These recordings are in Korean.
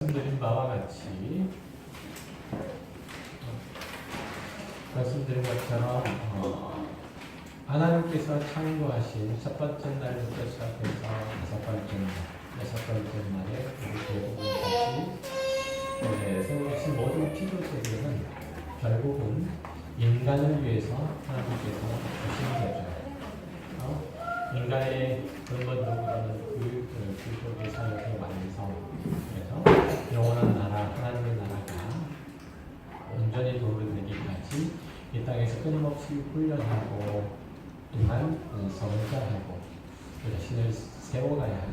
말씀드린 바와 같이 말씀드린 것처럼 하나님께서 창조하신 첫 번째 날부터 시작해서 여섯 번째 날에 우리 대부분까지 세우신 모든 피조세계는 결국은 인간을 위해서 하나님께서 주신 거죠. 인간의 근본적으로는 그 구속의 사역의 완성, 그래서 영원한 나라, 하나님의 나라가 온전히 도래되기까지 이 땅에서 끊임없이 훈련하고 또한 성장하고 그 자신을 세워가야 하는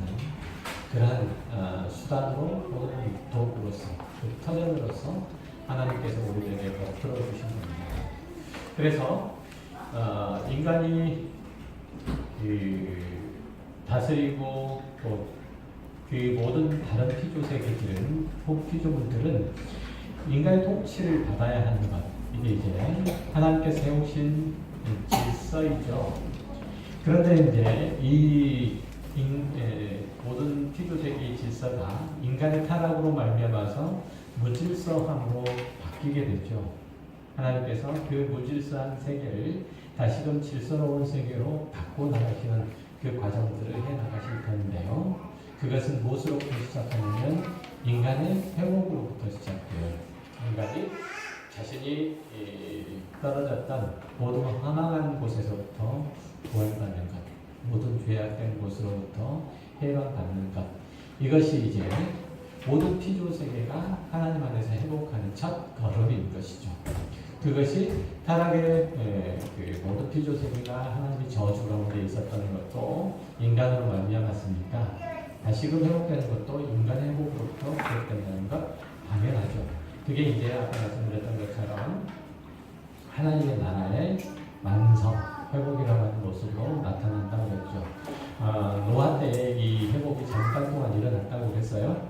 그러한 수단으로 또는 도구로서 그 터전으로서 하나님께서 우리에게 풀어주신 겁니다. 그래서 인간이 다스리고 또 그 모든 다른 피조세계들은, 피조물들은 인간의 통치를 받아야 하는 것, 이게 이제 하나님께서 세우신 질서이죠. 그런데 이제 이 모든 피조세계의 질서가 인간의 타락으로 말미암아서 무질서함으로 바뀌게 되죠. 하나님께서 그 무질서한 세계를 다시금 질서로운 세계로 바꿔 나가시는 그 과정들을 해 나가실 텐데요. 그것은 무엇으로부터 시작하냐면 인간의 회복으로부터 시작돼요. 인간이 자신이 떨어졌던 모든 허망한 곳에서부터 구원받는 것, 모든 죄악된 곳으로부터 해방받는 것, 이것이 이제 모든 피조세계가 하나님 안에서 회복하는 첫 걸음인 것이죠. 그것이 타락의 모든 피조세계가 하나님의 저주 가운데 있었던 것도 인간으로 말미암았으니까 다시금 회복되는 것도 인간의 회복으로부터 시작된다는 것 당연하죠. 그게 이제 아까 말씀드렸던 것처럼 하나님의 나라의 완성, 회복이라고 하는 모습으로 나타난다고 했죠. 노아 때에 이 회복이 잠깐 동안 일어났다고 그랬어요.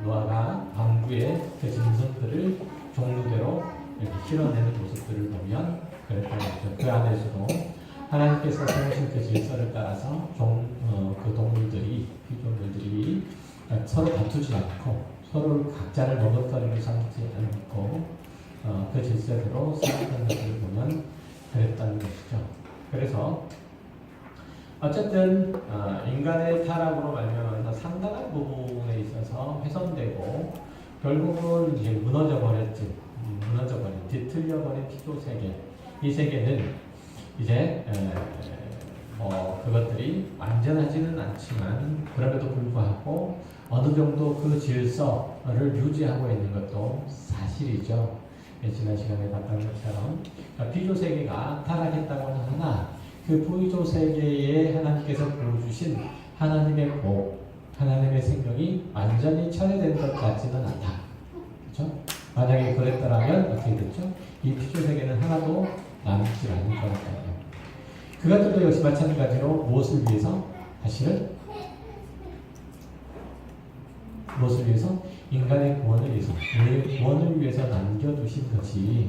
노아가 방구에 그 짐승들을 종류대로 이렇게 실어내는 모습들을 보면 그랬다고 했죠. 그 안에서도 하나님께서 세우신 그 질서를 따라서 그 동물들이, 피조물들이 서로 다투지 않고 서로 각자를 먹을거리로 삼지 않고 그 질서대로 살아가는 것을 보면 그랬다는 것이죠. 그래서 어쨌든 인간의 타락으로 말미암아서 상당한 부분에 있어서 훼손되고 결국은 이제 무너져버린, 뒤틀려버린 피조세계, 이 세계는 이제 그것들이 완전하지는 않지만 그럼에도 불구하고 어느 정도 그 질서를 유지하고 있는 것도 사실이죠. 지난 시간에 봤던 것처럼 피조세계가 타락했다고는 하나 그 피조세계에 하나님께서 보여주신 하나님의 복, 하나님의 생명이 완전히 철회된 것 같지는 않다. 그렇죠? 만약에 그랬더라면 어떻게 됐죠? 이 피조세계는 하나도 남지 않을 거니까요. 그것들도 역시 마찬가지로 무엇을 위해서? 사실은 무엇을 위해서? 인간의 구원을 위해서, 우리의 구원을 위해서 남겨두신 것이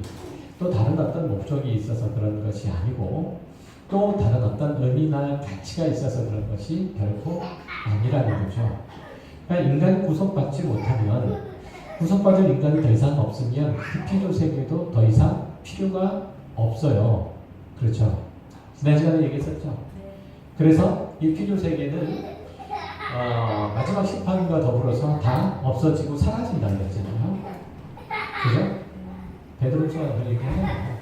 또 다른 어떤 목적이 있어서 그런 것이 아니고 또 다른 어떤 의미나 가치가 있어서 그런 것이 결코 아니라는 거죠. 그러니까 인간이 구속받지 못하면, 구속받을 인간이 더 이상 없으면 그 피조세계도 더 이상 필요가 없어요. 그렇죠? 지난 시간에 얘기했었죠? 그래서 이 피조세계는 마지막 심판과 더불어서 다 없어지고 사라진다는 거잖아요. 그죠? 베드로서가 그 얘기하잖아요.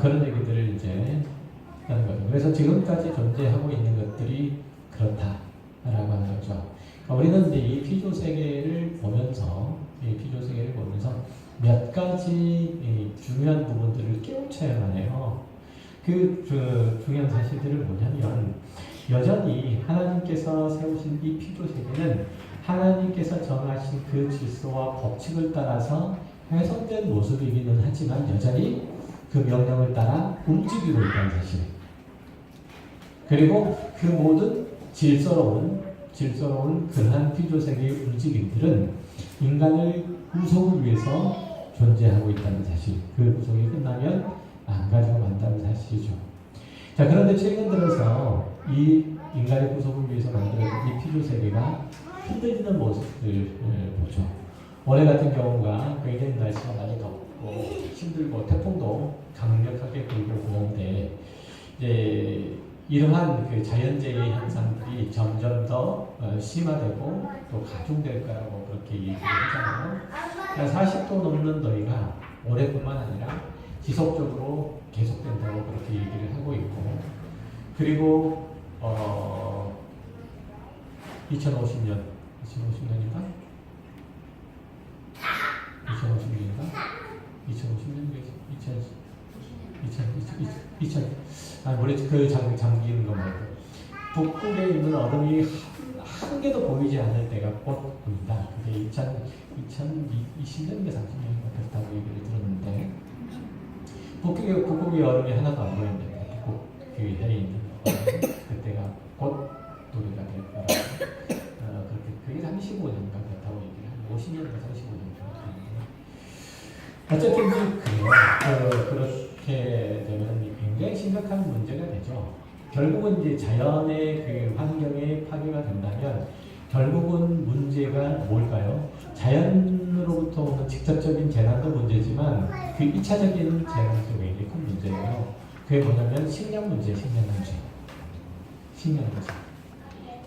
그런 얘기들을 이제 하는 거죠. 그래서 지금까지 존재하고 있는 것들이 그렇다라고 하는 거죠. 우리는 이제 이 피조세계를 보면서 몇 가지 중요한 부분들을 깨우쳐야만 해요. 그 중요한 사실들을 뭐냐면 여전히 하나님께서 세우신 이 피조세계는 하나님께서 정하신 그 질서와 법칙을 따라서 훼손된 모습이기는 하지만 여전히 그 명령을 따라 움직이고 있다는 사실. 그리고 그 모든 질서로운 그러한 피조세계의 움직임들은 인간을 구속을 위해서 존재하고 있다는 사실. 그 구속이 끝나면 망가지고 만다는 사실이죠. 자, 그런데 최근 들어서 이 인간의 구속을 위해서 만들어진 이 피조 세계가 흔들리는 모습을 보죠. 올해 같은 경우가 굉장히 날씨가 많이 덥고 힘들고 태풍도 강력하게 불고 그런데 이제 이러한 그 자연재해 현상들이 점점 더 심화되고 또 가중될 거라고 그렇게 얘기를 하잖아요. 40도 넘는 더위가 올해뿐만 아니라 지속적으로 계속된다고 그렇게 얘기를 하고 있고, 그리고 2050년인가? 2050년 거 말고 북극에 있는 얼음이 한 개도 보이지 않을 때가 곧 보인다. 그게 2020년인가 30년인가 그렇다고 얘기를 들었는데, 북극의 얼음이 하나도 안 보인다. 북극 그 해에 있는 얼음, 그때가 곧 우리가 될 거라고. 그게 35년인가 그렇다고 얘기를 하고 50년인가 35년인가 어쨌든 그래요. 그렇게 되면 굉장히 심각한 문제가 되죠. 결국은 이제 자연의 그 환경에 파괴가 된다면 결국은 문제가 뭘까요? 자연으로부터 오는 직접적인 재난도 문제지만 그 2차적인 재난도 굉장히 큰 문제예요. 그게 뭐냐면 식량 문제.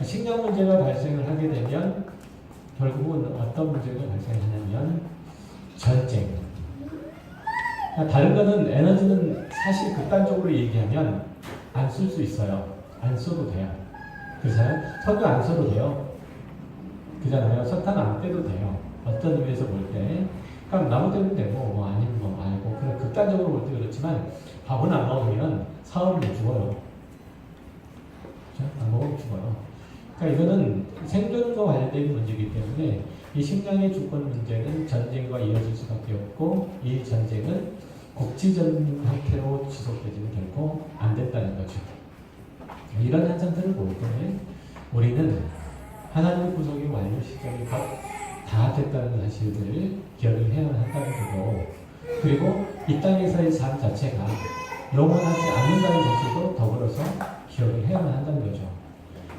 식량 문제가 발생을 하게 되면 결국은 어떤 문제가 발생하냐면 전쟁. 다른 거는 에너지는 사실 극단적으로 얘기하면 안 쓸 수 있어요. 안 써도 돼요. 그래서요? 석유 안 써도 돼요. 그잖아요. 석탄 안 떼도 돼요. 어떤 의미에서 볼 때. 그럼 나무 떼도 되고, 뭐 아니면 뭐 말고. 그냥 극단적으로 볼 때 그렇지만 밥은 안 먹으면 사업은 죽어요. 그렇죠? 안 먹으면 죽어요. 그러니까 이거는 생존과 관련된 문제이기 때문에 이 식량의 주권 문제는 전쟁과 이어질 수밖에 없고, 이 전쟁은 국지전 형태로 지속되지는 결코 안 된다는 거죠. 이런 현상들을 볼 때 우리는 하나님의 구속의 완료 시점이 다 됐다는 사실들을 기억을 해야 한다는 거고, 그리고 이 땅에서의 삶 자체가 영원하지 않는다는 사실도 더불어서 기억을 해야만 한다는 거죠.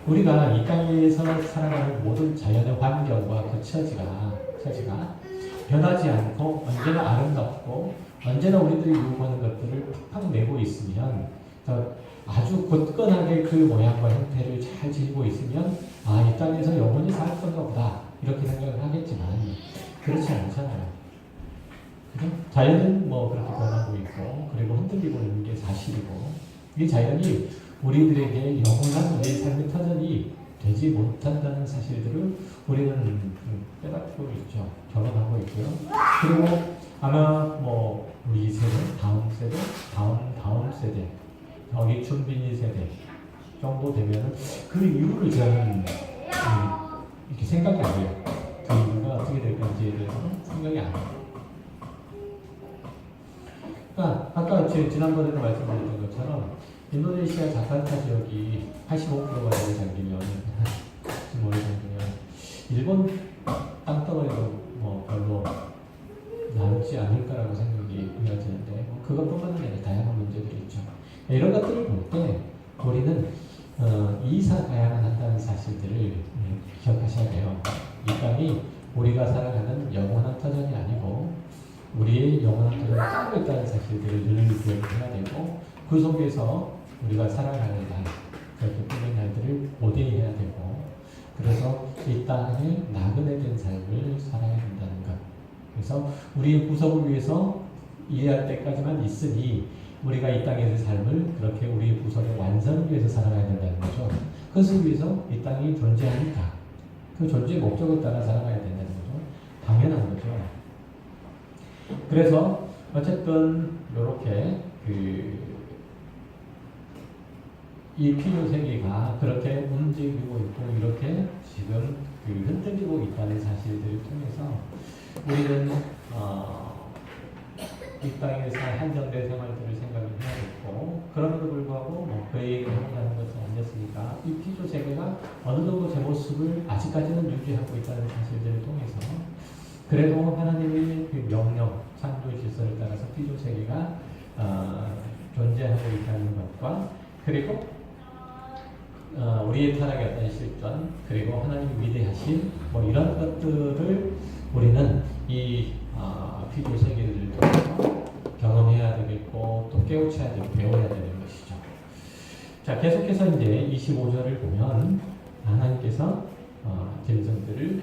우리가 이 땅에서 살아가는 모든 자연의 환경과 그 처지가 변하지 않고 언제나 아름답고 언제나 우리들이 요구하는 것들을 팍팍 내고 있으면, 아주 굳건하게 그 모양과 형태를 잘 지니고 있으면 이 땅에서 영원히 살 건가 보다 이렇게 생각을 하겠지만 그렇지 않잖아요. 그죠? 자연은 뭐 그렇게 변하고 있고 그리고 흔들리고 있는 게 사실이고, 이 자연이 우리들에게 영원한 우리의 삶의 터전이 되지 못한다는 사실들을 우리는 깨닫고 있죠. 경험하고 있고요. 그리고 아마 뭐 우리 세대, 다음 세대, 다음 세대, 저기 준빈이 세대 정도 되면 그 이유를 저는 이렇게 생각이 안 돼요. 그 이유가 어떻게 될 건지에 대해서는 생각이 안 돼요. 그러니까 아까 지난번에도 말씀드렸던 것처럼 인도네시아 자카르타 지역이 85%가 되게 잠기면 일본 땅덩어리도 뭐 별로 남지 않을 거라고 생각이 이어지는데, 그것뿐만 아니라 다양한 문제들이 있죠. 이런 것들을 볼 때 우리는 이사 가야만 한다는 사실들을 기억하셔야 돼요. 이 땅이 우리가 살아가는 영원한 터전이 아니고 우리의 영원한 터전을 따로 있다는 사실들을 늘 기억해야 되고, 그 속에서 우리가 살아가는 날, 그렇게 뿌린 날들을 모델해야 되고, 그래서 이 땅에 나그네 된 삶을 살아야 된다는 것. 그래서 우리의 구속을 위해서 이해할 때까지만 있으니 우리가 이 땅에서의 삶을 그렇게 우리의 구속의 완성을 위해서 살아가야 된다는 거죠. 그것을 위해서 이 땅이 존재하니까 그 존재의 목적을 따라 살아가야 된다는 거죠. 당연한 거죠. 그래서 어쨌든 이렇게 이 피조 세계가 그렇게 움직이고 있고 이렇게 지금 흔들리고 있다는 사실들을 통해서 우리는 이 땅에서 한정된 생활들을 생각을 해야겠고, 그럼에도 불구하고 뭐 그 얘기를 한다는 것은 아니었으니까 이 피조 세계가 어느 정도 제 모습을 아직까지는 유지하고 있다는 사실들을 통해서 그래도 하나님의 그 명령, 창조 질서를 따라서 피조 세계가 존재하고 있다는 것과, 그리고 우리의 타락의 어떤 실존, 그리고 하나님 위대하신 뭐 이런 것들을 우리는 이 피조 세계를 통해서 경험해야 되겠고 또 깨우쳐야 되고 배워야 되는 것이죠. 자, 계속해서 이제 25절을 보면 하나님께서 짐승들을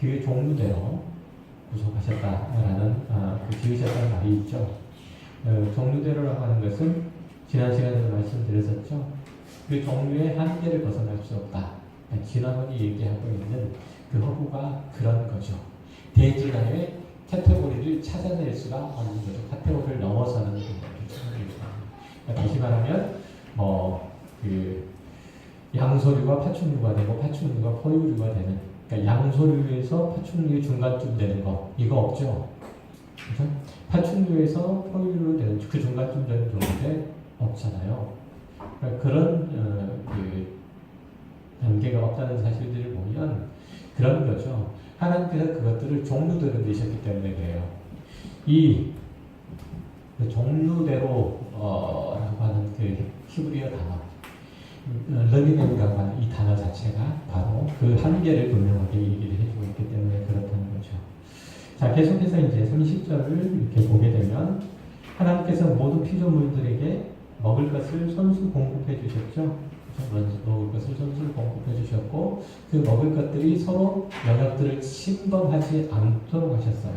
그 종류대로 구속하셨다라는 그 지으셨다는 말이 있죠. 종류대로라고 하는 것은 지난 시간에도 말씀드렸었죠. 그 종류의 한계를 벗어날 수 없다. 진화론이 얘기하고 있는 그 허구가 그런 거죠. 대진화의 카테고리를 찾아낼 수가 없는 거죠. 카테고리를 넘어서는 거죠. 다시 말하면 그 양소류가 파충류가 되고 파충류가 포유류가 되는, 그러니까 양소류에서 파충류의 중간쯤 되는 거 이거 없죠. 그렇죠? 파충류에서 포유류로 되는 그 중간쯤 되는 종인데 없잖아요. 그러니까 그런 그 단계가 없다는 사실들을 보면 그런 거죠. 하나님께서 그것들을 종류대로 내셨기 때문에 그래요. 그 종류대로 라고 하는 그 히브리어 단어 르비넴이라고 하는 이 단어 자체가 바로 그 한계를 분명하게 얘기를 해주고 있기 때문에 그렇다는 거죠. 자, 계속해서 이제 30절을 이렇게 보게 되면 하나님께서 모든 피조물들에게 먹을 것을 손수 공급해 주셨죠. 먹을 것을 손수 공급해 주셨고 그 먹을 것들이 서로 영역들을 침범하지 않도록 하셨어요.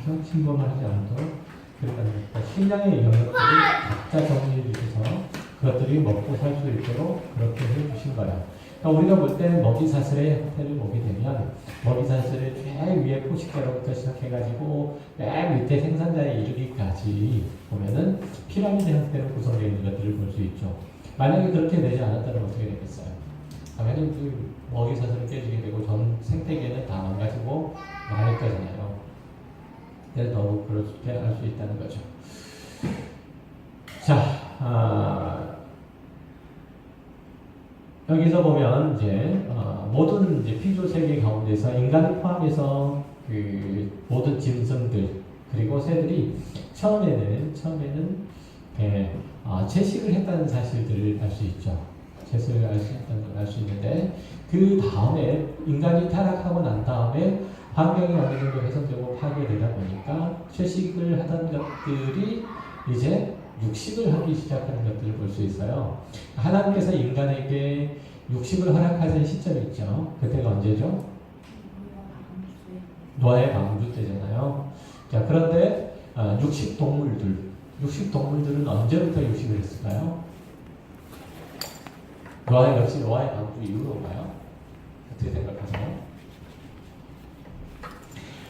그래서 침범을 하지 않도록 그러니까 식량의 영역들을 각자 정리해 주셔서 그것들이 먹고 살 수 있도록 그렇게 해주신 거예요. 그러니까 우리가 볼 때 먹이사슬의 형태를 보게 되면 먹이사슬의 제일 위에 포식자로부터 시작해가지고 맨 밑에 생산자에 이르기까지 보면은 피라미드 형태로 구성되어 있는 것들을 볼 수 있죠. 만약에 그렇게 되지 않았다면 어떻게 되겠어요? 당연히 그 먹이사슬을 깨지게 되고 전 생태계는 다 망가지고 망할 거잖아요. 그래서 더욱 그렇게 할 수 있다는 거죠. 자, 여기서 보면 이제 모든 이제 피조 세계 가운데서 인간을 포함해서 그 모든 짐승들 그리고 새들이 처음에는 채식을 했다는 사실들을 알 수 있죠. 채식을 알 수 있다는 걸 알 수 있는데 그 다음에 인간이 타락하고 난 다음에 환경이 어느 정도 훼손되고 파괴되다 보니까 채식을 하던 것들이 이제 육식을 하기 시작하는 것들을 볼 수 있어요. 하나님께서 인간에게 육식을 허락하신 시점이 있죠. 그때가 언제죠? 노아의 방주 때잖아요. 자, 그런데 육식 동물들은 언제부터 육식을 했을까요? 역시 노아의 방주 이후로인가요? 어떻게 생각하세요?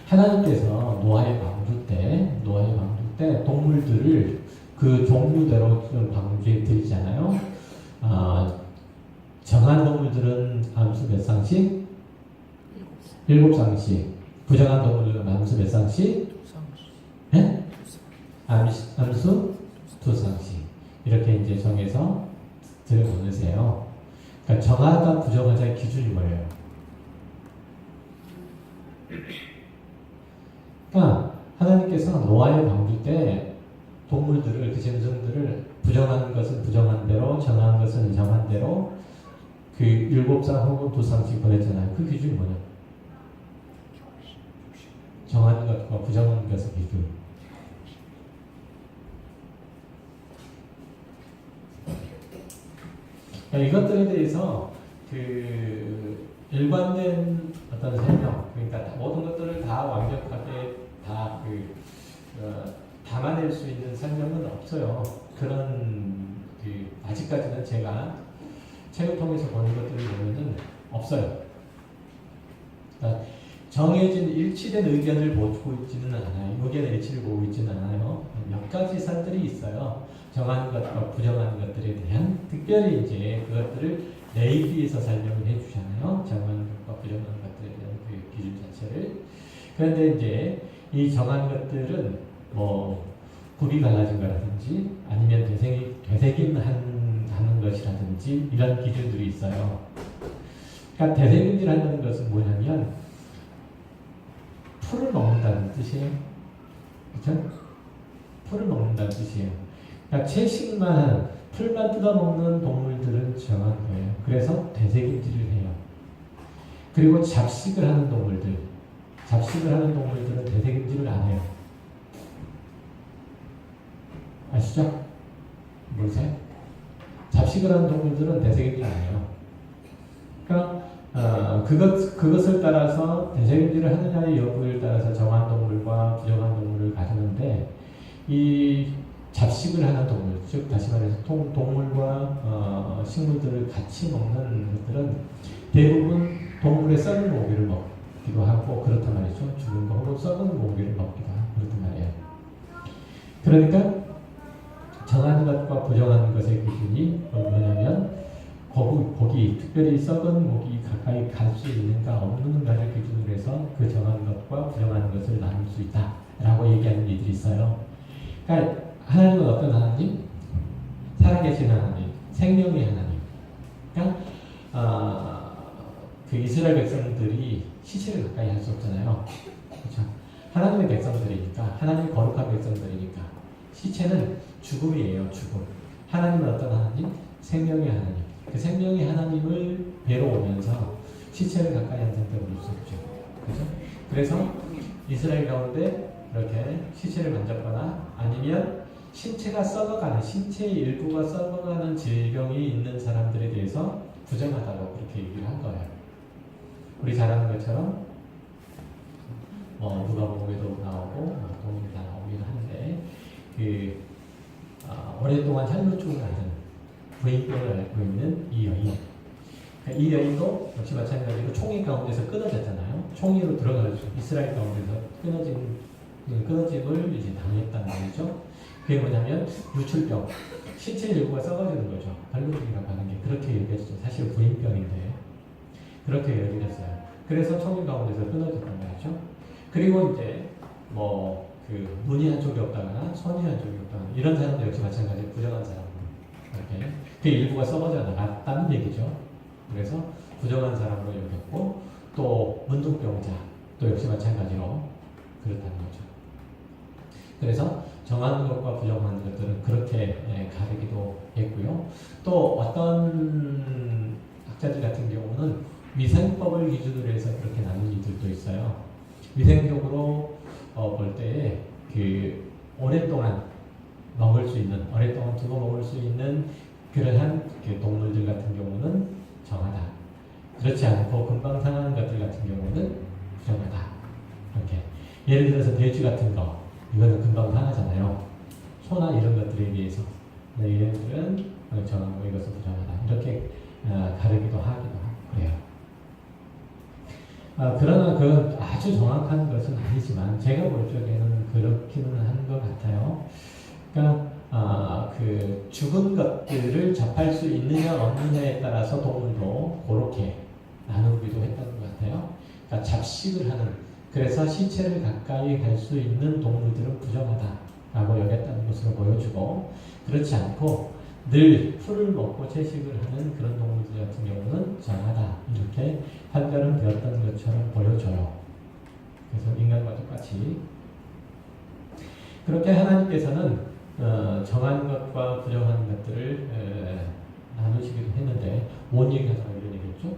하나님께서 노아의 방주 때 동물들을 그 종류대로 방주에 들이잖아요. 정한 동물들은 암수 몇 쌍씩? 7쌍씩. 부정한 동물들은 암수 몇 쌍씩? 네? 암수 2쌍씩. 이렇게 이제 정해서 들여보내세요. 그러니까 정하다 부정하자의 기준이 뭐예요? 그러니까 하나님께서 노아의 방주 때 동물들을, 그 짐승들을 부정한 것은 부정한 대로, 정한 것은 정한 대로 그 7쌍 혹은 2쌍씩 보냈잖아요. 그 기준이 뭐냐? 정한 것과 부정한 것의 기준. 이것들에 대해서 그 일관된 어떤 설명, 그러니까 모든 것들을 다 완벽하게 다 담아낼 수 있는 설명은 없어요. 그런 아직까지는 제가 책을 통해서 보는 것들을 보면은 없어요. 그러니까 정해진 일치된 의견을 보고 있지는 않아요. 의견의 일치를 보고 있지는 않아요. 몇 가지 선들이 있어요. 정한 것과 부정한 것들에 대한 특별히 이제 그것들을 레이비에서 설명을 해주잖아요. 정한 것과 부정한 것들에 대한 그 기준 자체를. 그런데 이제 이 정한 것들은 뭐 굽이 갈라진 거라든지 아니면 되새김하는 것이라든지 이런 기준들이 있어요. 그러니까 되새김질하는 것은 뭐냐면 풀을 먹는다는 뜻이에요. 그렇죠? 풀을 먹는다는 뜻이에요. 그러니까 채식만 하는, 풀만 뜯어먹는 동물들은 정한 거예요. 그래서 되새김질을 해요. 그리고 잡식을 하는 동물들은 되새김질을 안 해요. 아시죠? 모르세요? 잡식을 하는 동물들은 되새김질 안 해요. 그러니까 그것을 따라서 되새김질을 하느냐의 여부를 따라서 정한 동물과 부정한 동물을 가르는데, 이 잡식을 하는 동물, 즉 다시 말해서 동물과 식물들을 같이 먹는 것들은 대부분 동물의 썩은 고기를 먹기도 하고 그렇단 말이죠. 죽은 거 혹은 썩은 고기를 먹기도 하고 그렇단 말이에요. 그러니까 정한 것과 부정한 것의 기준이 뭐냐면 고기, 특별히 썩은 고기 가까이 갈 수 있는가 없는가를 기준으로 해서 그 정한 것과 부정한 것을 나눌 수 있다라고 얘기하는 이들이 있어요. 그러니까 하나님은 어떤 하나님? 살아계신 하나님, 생명의 하나님. 그러니까 그 이스라엘 백성들이 시체를 가까이 할 수 없잖아요. 그렇죠? 하나님의 백성들이니까, 하나님의 거룩한 백성들이니까 시체는 죽음이에요. 죽음. 하나님은 어떤 하나님? 생명의 하나님. 그 생명의 하나님을 뵈러 오면서 시체를 가까이 한 상태로 볼 수 없죠. 그렇죠? 그래서 이스라엘 가운데 이렇게 시체를 만졌거나 아니면 신체의 일부가 썩어가는 질병이 있는 사람들에 대해서 부정하다고 그렇게 얘기를 한 거예요. 우리 잘 아는 것처럼 누가복음에도 나오고 동일이 다 나오긴 하는데 오랫동안 혈루증을 앓은 부인병을 앓고 있는 이 여인. 그러니까 이 여인도 역시 마찬가지로 총회 가운데서 끊어졌잖아요. 총회로 들어가서 이스라엘 가운데서 끊어짐을 이제 당했단 말이죠. 그게 뭐냐면 유출병, 신체 일부가 썩어지는 거죠. 발루증이라고 하는 게 그렇게 얘기했죠. 사실 부인병인데 그렇게 여겨졌어요. 그래서 총회 가운데서 끊어졌단 말이죠. 그리고 이제 눈이 한쪽이 없다거나 손이 한쪽이 없다거나 이런 사람도 역시 마찬가지로 부정한 사람. 이렇게 그 일부가 썩어져 나갔다는 얘기죠. 그래서 부정한 사람으로 여겼고 또 문둥병자 또 역시 마찬가지로 그렇다는 거죠. 그래서 정한 것과 부정한 것들은 그렇게 가르기도 했고요. 또 어떤 학자들 같은 경우는 위생법을 기준으로 해서 그렇게 나눈 이들도 있어요. 위생적으로 볼 때에 오랫동안 두고 먹을 수 있는 그러한 동물들 같은 경우는 정하다. 그렇지 않고 금방 상하는 것들 같은 경우는 부정하다. 이렇게. 예를 들어서 돼지 같은 거, 이거는 금방 상하잖아요. 소나 이런 것들에 비해서. 얘네들은 정하고 이것은 부정하다. 이렇게 가르기도 하기도 하고 그래요. 그러나 그 아주 정확한 것은 아니지만 제가 볼 적에는 그렇기는 한 것 같아요. 그러니까 죽은 것들을 접할 수 있느냐 없느냐에 따라서 동물도 그렇게 나누기도 했다는 것 같아요. 그러니까 잡식을 하는, 그래서 시체를 가까이 갈 수 있는 동물들은 부정하다라고 여겼다는 것으로 보여주고, 그렇지 않고 늘 풀을 먹고 채식을 하는 그런 동물들 같은 경우는 정하다 이렇게 판단은 되었던 것처럼 보여져요. 그래서 인간과 똑같이 그렇게 하나님께서는 정한 것과 부정한 것들을 나누시기도 했는데 뭔 얘기하다가 이런 얘기했죠?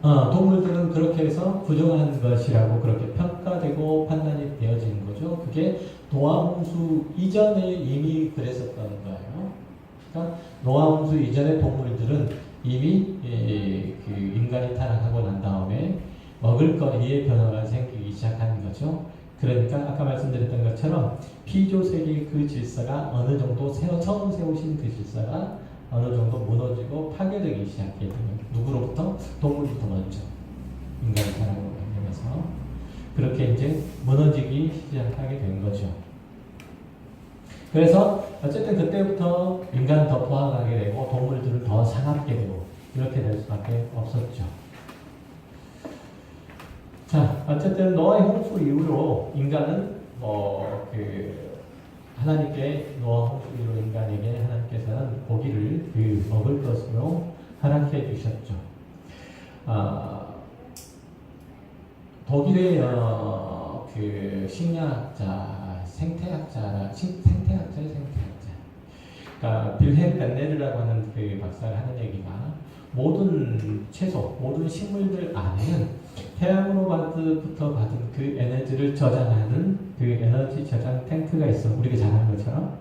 동물들은 그렇게 해서 부정한 것이라고 그렇게 평가되고 판단이 되어지는 거죠. 그게 노아홍수 이전에 이미 그랬었다는 거예요. 그러니까 노아홍수 이전의 동물들은 이미 그 인간이 타락하고 난 다음에 먹을거리에 변화가 생기기 시작하는 거죠. 그러니까 아까 말씀드렸던 것처럼 피조세계의 그 질서가 어느 정도 처음 세우신 그 질서가 어느 정도 무너지고 파괴되기 시작하게 되는, 누구로부터? 동물부터 먼저 인간의 타락으로 변하면서 그렇게 이제 무너지기 시작하게 된 거죠. 그래서 어쨌든 그때부터 인간은 더 포함하게 되고 동물들은 더 사납게 되고 이렇게 될 수밖에 없었죠. 자, 어쨌든 노아의 홍수 이후로 인간은 하나님께 노아 홍수 이후로 인간에게 하나님께서는 고기를 먹을 것으로 허락해 주셨죠. 독일의 그 식량학자, 생태학자예요, 생태학자. 그러니까 빌헬 벤네르라고 하는 그 박사가 하는 얘기가 모든 채소, 모든 식물들 안에는 태양으로부터 받은 그 에너지를 저장하는 그 에너지 저장 탱크가 있어. 우리가 잘 아는 것처럼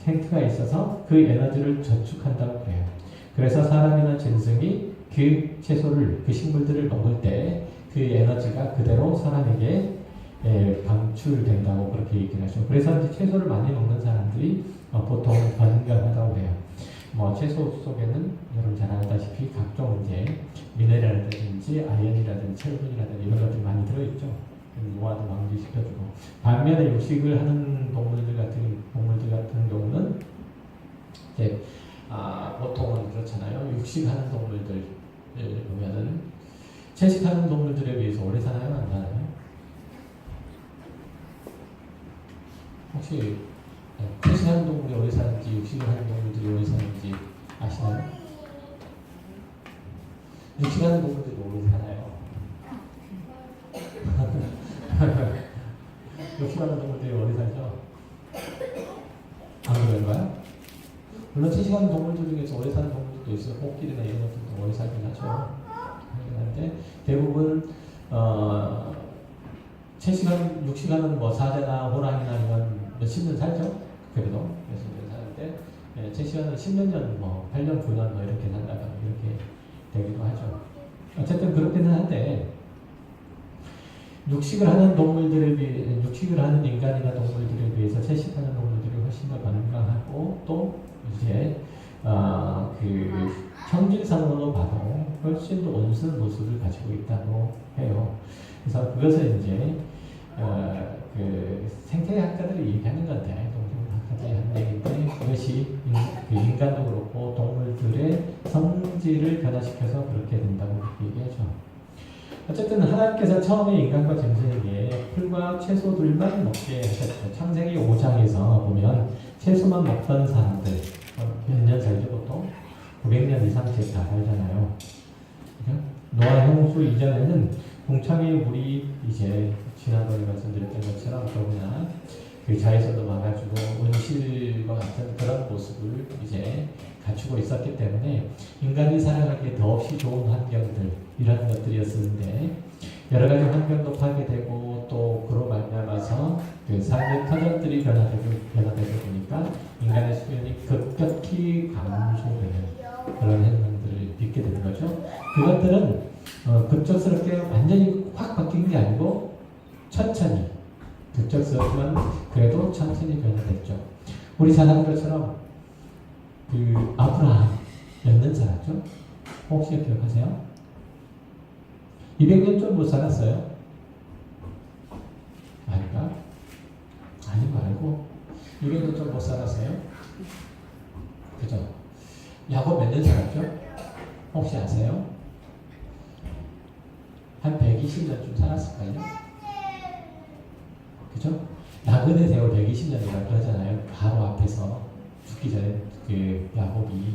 탱크가 있어서 그 에너지를 저축한다고 그래요. 그래서 사람이나 짐승이 그 채소를, 그 식물들을 먹을 때 그 에너지가 그대로 사람에게 방출된다고 그렇게 얘기를 하죠. 그래서 이제 채소를 많이 먹는 사람들이 보통 건강하다고 해요. 뭐 채소 속에는 여러분 잘 알다시피 각종 이제 미네랄이라든지 아연이라든지 철분이라든지 이런 것들이 많이 들어있죠. 노화도 방지시켜주고, 반면에 육식을 하는 동물들 같은 경우는 이제 보통은 그렇잖아요. 육식하는 동물들 보면은 채식하는 동물들에 비해서 오래 사나요, 안 사나요? 혹시 채식하는 동물이 오래 사는지 육식을 하는 동물들이 오래 사는지 아시나요? 육식하는 동물들이 오래 사나요? 육식하는 동물들이 오래 살죠? 안 그런가요? 물론 채식하는 동물들 중에서 오래 사는 동물들도 있어요. 코끼리나 이런 것들도 오래 살긴 하죠. 그런데 대부분 육식하는 뭐 사자나 호랑이나 이런 몇십 년 살죠. 그래도 몇십 년 사는데 채식하는 10몇 년, 뭐 8년, 9년 뭐 이렇게 산다가 이렇게 되기도 하죠. 어쨌든 그렇기는 한데 육식을 하는 인간이나 동물들에 비해서 채식하는 동물들이 훨씬 더 건강하고 또 이제 그 형질상으로 봐도 훨씬 더 온순한 모습을 가지고 있다고 해요. 그래서 그것을 이제 그 생태학자들이 얘기하는 건데, 동물학자들이 하는 얘기인데, 그것이 인간도 그렇고 동물들의 성질을 변화시켜서 그렇게 된다고 얘기하죠. 어쨌든 하나님께서 처음에 인간과 짐승에게 풀과 채소들만 먹게 하셨죠. 창세기 5장에서 보면 채소만 먹던 사람들 몇 년 살죠? 보통 900년 이상 다 살잖아요. 노아 홍수 이전에는 궁창의 물이 이제 지난번에 말씀드렸던 것처럼 더구나 그 자외선도 막아주고 온실과 같은 그런 모습을 이제 갖추고 있었기 때문에 인간이 살아가기에 더없이 좋은 환경들, 이런 것들이었는데 여러 가지 환경도 파괴되고 또 그로 말미암아서 그 삶의 터전들이 변화되고 보니까 인간의 수명이 급격히 감소되는 그런 현상들을 빚게 되는 거죠. 그것들은 급작스럽게 완전히 확 바뀐 게 아니고 천천히, 급작스럽지만 그래도 천천히 변화됐죠. 우리 잘 아는 것처럼 그 아브라함 몇 년 살았죠? 혹시 기억하세요? 200년 좀 못 살았어요? 아닌가? 아닌 거 알고 200년 좀 못 살았어요? 그죠? 야곱 몇 년 살았죠? 혹시 아세요? 한 120년쯤 살았을까요? 그죠? 나그네 세월 120년이라고 그러잖아요. 바로 앞에서 죽기 전에 그 야곱이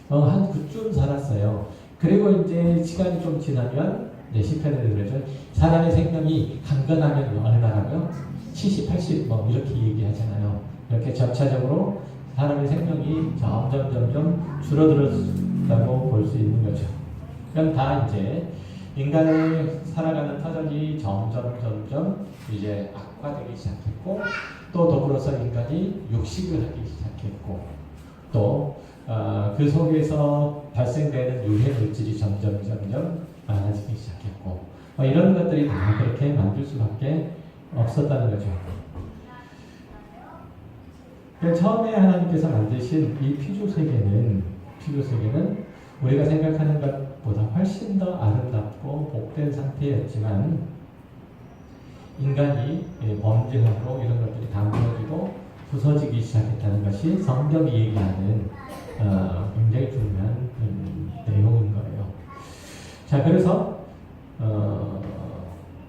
한 그쯤 살았어요. 그리고 이제 시간이 좀 지나면 시편에도 그러죠. 사람의 생명이 강건하면 얼마라고요? 70, 80 뭐 이렇게 얘기하잖아요. 이렇게 점차적으로 사람의 생명이 점점 줄어들었다고 볼 수 있는 거죠. 그럼 다 이제 인간의 살아가는 터전이 점점 이제 악화되기 시작했고, 또 더불어서 인간이 육식을 하기 시작했고, 또 그 속에서 발생되는 유해 물질이 점점 많아지기 시작했고, 이런 것들이 다 그렇게 만들 수밖에 없었다는 거죠. 처음에 하나님께서 만드신 이 피조 세계는 우리가 생각하는 것보다 훨씬 더 아름답고 복된 상태였지만, 인간이 범죄하고 이런 것들이 다 무너지고 부서지기 시작했다는 것이 성경이 얘기하는 굉장히 중요한 내용인 거예요. 자, 그래서